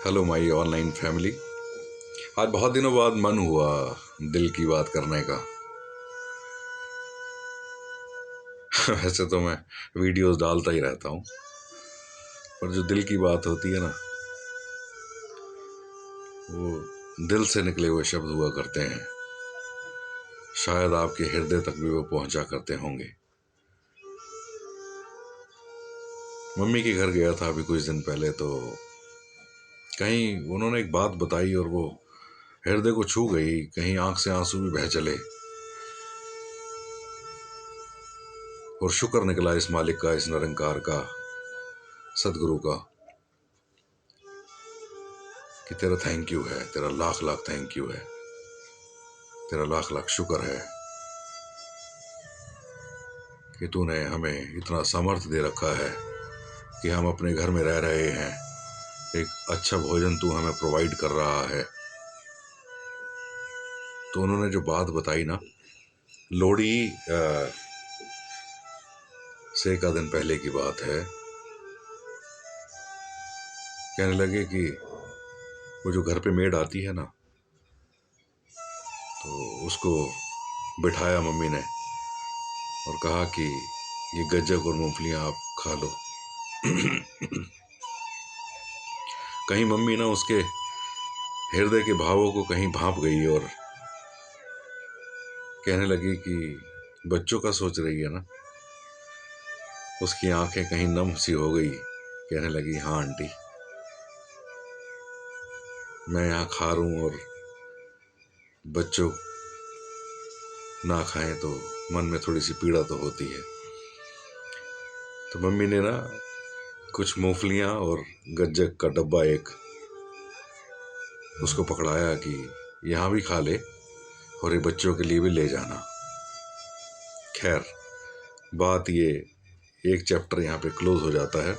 Hello my online family. आज बहुत दिनों बाद मन हुआ दिल की बात करने का। वैसे तो मैं वीडियोस डालता ही रहता हूँ, पर जो दिल की बात होती है ना, वो दिल से निकले हुए शब्द हुआ करते हैं। शायद आपके हृदय तक भी वो पहुंचा करते होंगे। मम्मी के घर गया था अभी कुछ दिन पहले, तो कहीं उन्होंने एक बात बताई और वो हृदय को छू गई। कहीं आंख से आंसू भी बह चले और शुक्र निकला इस मालिक का, इस निरंकार का, सदगुरु का, कि तेरा थैंक यू है, तेरा लाख लाख थैंक यू है, तेरा लाख लाख शुक्र है कि तूने हमें इतना सामर्थ्य दे रखा है कि हम अपने घर में रह रहे हैं। एक अच्छा भोजन तू हमें प्रोवाइड कर रहा है। तो उन्होंने जो बात बताई ना, लोहड़ी से एक दिन पहले की बात है। कहने लगे कि वो जो घर पे मेड आती है ना, तो उसको बिठाया मम्मी ने और कहा कि ये गज्जक और मूंगफलियां आप खा लो। कहीं मम्मी ना उसके हृदय के भावों को कहीं भांप गई और कहने लगी कि बच्चों का सोच रही है ना। उसकी आंखें कहीं नम सी हो गई। कहने लगी, हाँ आंटी, मैं यहाँ खा रहा हूँ और बच्चों ना खाएं तो मन में थोड़ी सी पीड़ा तो होती है। तो मम्मी ने ना कुछ मूंगफलियां और गज्जक का डब्बा एक उसको पकड़ाया कि यहाँ भी खा ले और ये बच्चों के लिए भी ले जाना। खैर, बात ये एक चैप्टर यहाँ पे क्लोज हो जाता है।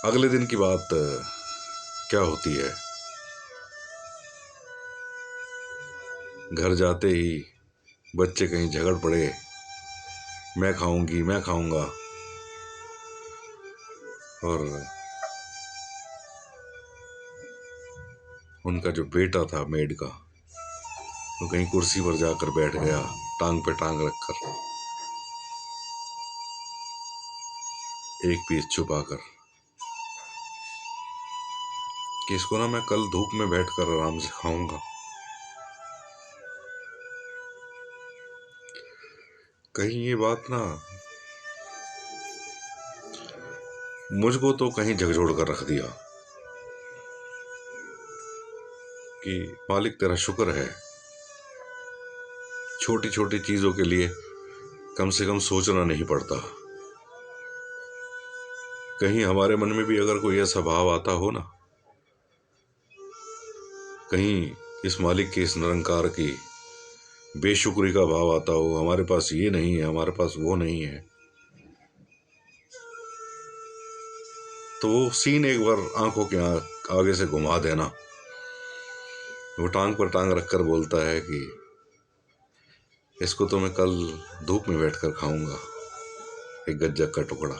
अगले दिन की बात क्या होती है, घर जाते ही बच्चे कहीं झगड़ पड़े, मैं खाऊंगी, मैं खाऊंगा। और उनका जो बेटा था मेड का, वो कहीं कुर्सी पर जाकर बैठ गया, टांग पे टांग रखकर, एक पीस छुपाकर, कि इसको ना मैं कल धूप में बैठकर आराम से खाऊंगा। कहीं ये बात ना मुझको तो कहीं झकझोड़ कर रख दिया कि मालिक तेरा शुक्र है, छोटी छोटी चीजों के लिए कम से कम सोचना नहीं पड़ता। कहीं हमारे मन में भी अगर कोई ऐसा भाव आता हो ना, कहीं इस मालिक के, इस निरंकार की बेशुक्री का भाव आता हो, हमारे पास ये नहीं है, हमारे पास वो नहीं है, तो वो सीन एक बार आंखों के आगे से घुमा देना। वो टांग पर टांग रखकर बोलता है कि इसको तो मैं कल धूप में बैठकर खाऊंगा, एक गज्जक का टुकड़ा।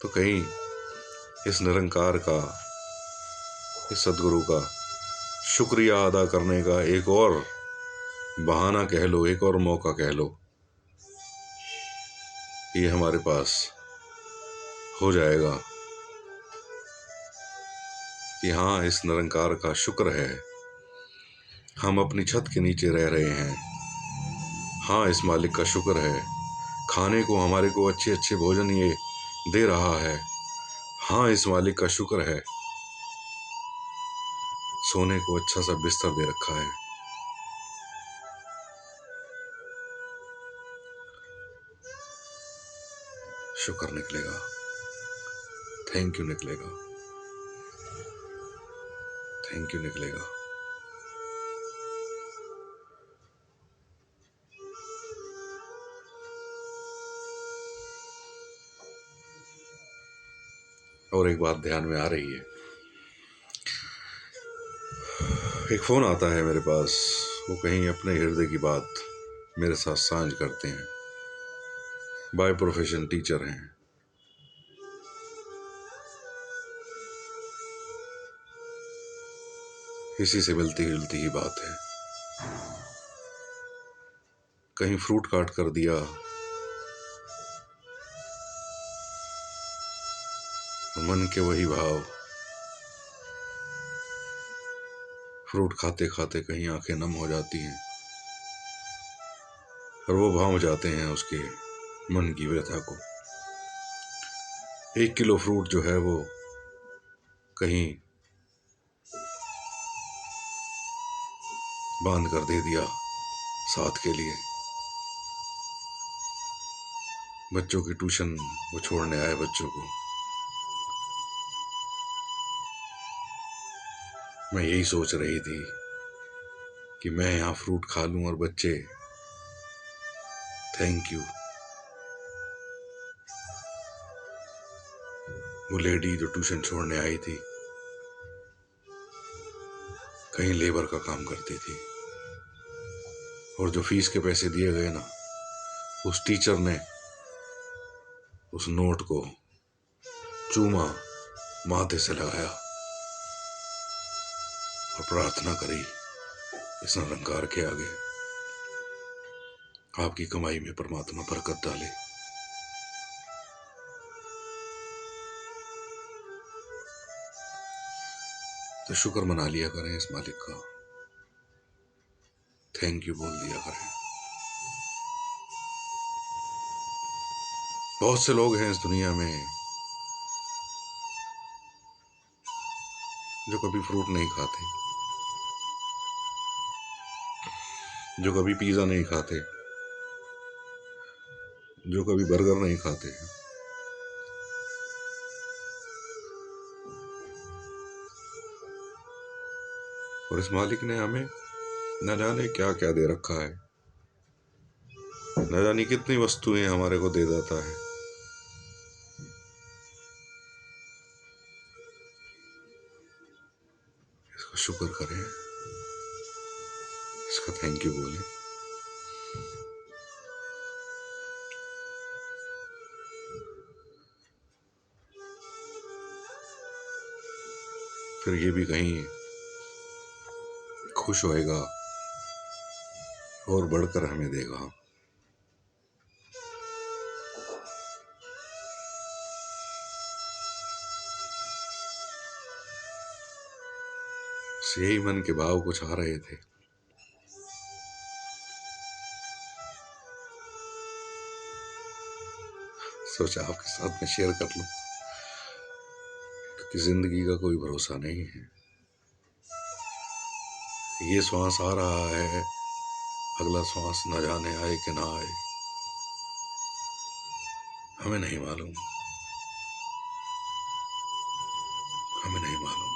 तो कहीं इस निरंकार का, इस सदगुरु का शुक्रिया अदा करने का एक और बहाना कह लो, एक और मौका कह लो, ये हमारे पास हो जाएगा कि हाँ, इस निरंकार का शुक्र है हम अपनी छत के नीचे रह रहे हैं। हाँ, इस मालिक का शुक्र है खाने को हमारे को अच्छे अच्छे भोजन ये दे रहा है। हाँ, इस मालिक का शुक्र है सोने को अच्छा सा बिस्तर दे रखा है। शुक्र निकलेगा, थैंक यू निकलेगा, थैंक यू निकलेगा। और एक बात ध्यान में आ रही है, एक फोन आता है मेरे पास, वो कहीं अपने हृदय की बात मेरे साथ साझ करते हैं। बाय प्रोफेशन टीचर हैं। इसी से मिलती जुलती ही बात है। कहीं फ्रूट काट कर दिया, मन के वही भाव, फ्रूट खाते खाते कहीं आंखें नम हो जाती हैं और वो भाव जाते हैं उसके मन की व्यथा को। 1 किलो फ्रूट जो है वो कहीं बांध कर दे दिया साथ के लिए। बच्चों की ट्यूशन वो छोड़ने आए बच्चों को। मैं यही सोच रही थी कि मैं यहाँ फ्रूट खा लूं और बच्चे थैंक यू। वो लेडी जो ट्यूशन छोड़ने आई थी कहीं लेबर का काम करती थी, और जो फीस के पैसे दिए गए ना, उस टीचर ने उस नोट को चूमा, माथे से लगाया और प्रार्थना करी इस निरंकार के आगे, आपकी कमाई में परमात्मा बरकत डाले। तो शुक्र मना लिया करें इस मालिक का, थैंक यू बोल दिया करें। बहुत से लोग हैं इस दुनिया में जो कभी फ्रूट नहीं खाते, जो कभी पिज्जा नहीं खाते, जो कभी बर्गर नहीं खाते, और इस मालिक ने हमें न जाने क्या क्या दे रखा है, न जाने कितनी वस्तुएं हमारे को दे देता है। इसका शुक्र करें, इसका थैंक यू बोलें। फिर ये भी कहीं खुश होएगा और बढ़कर हमें देगा। यही मन के भाव कुछ आ रहे थे। सोचा आपके साथ में शेयर कर लूं, क्योंकि जिंदगी का कोई भरोसा नहीं है। ये श्वास आ रहा है, अगला श्वास न जाने आए कि ना आए, हमें नहीं मालूम, हमें नहीं मालूम।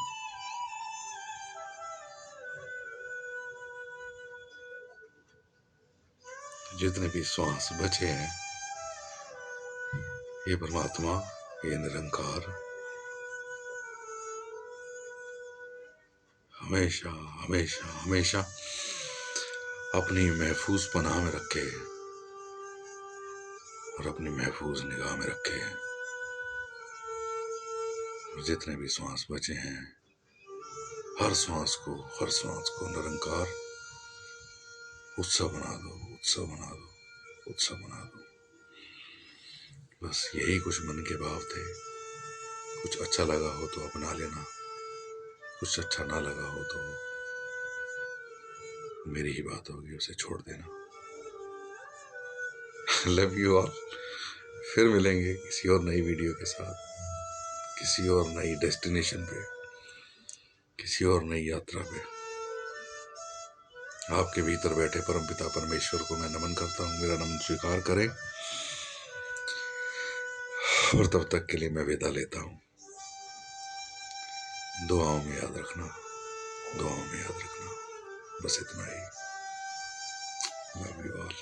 जितने भी श्वास बचे हैं, ये परमात्मा, ये निरंकार हमेशा हमेशा हमेशा अपनी महफूज पनाह में रखे और अपनी महफूज निगाह में रखे। और जितने भी श्वास बचे हैं, हर श्वास को निरंकार उत्सव बना दो, उत्सव बना दो, उत्सव बना दो। बस यही कुछ मन के भाव थे। कुछ अच्छा लगा हो तो अपना लेना, कुछ अच्छा ना लगा हो तो मेरी ही बात होगी, उसे छोड़ देना। Love you all. फिर मिलेंगे किसी और नई वीडियो के साथ, किसी और नई डेस्टिनेशन पे, किसी और नई यात्रा पे। आपके भीतर बैठे परमपिता परमेश्वर को मैं नमन करता हूँ, मेरा नमन स्वीकार करें। और तब तक के लिए मैं विदा लेता हूँ। दुआओं में याद रखना, दुआओं में याद रखना। बस इतना ही। Love you all.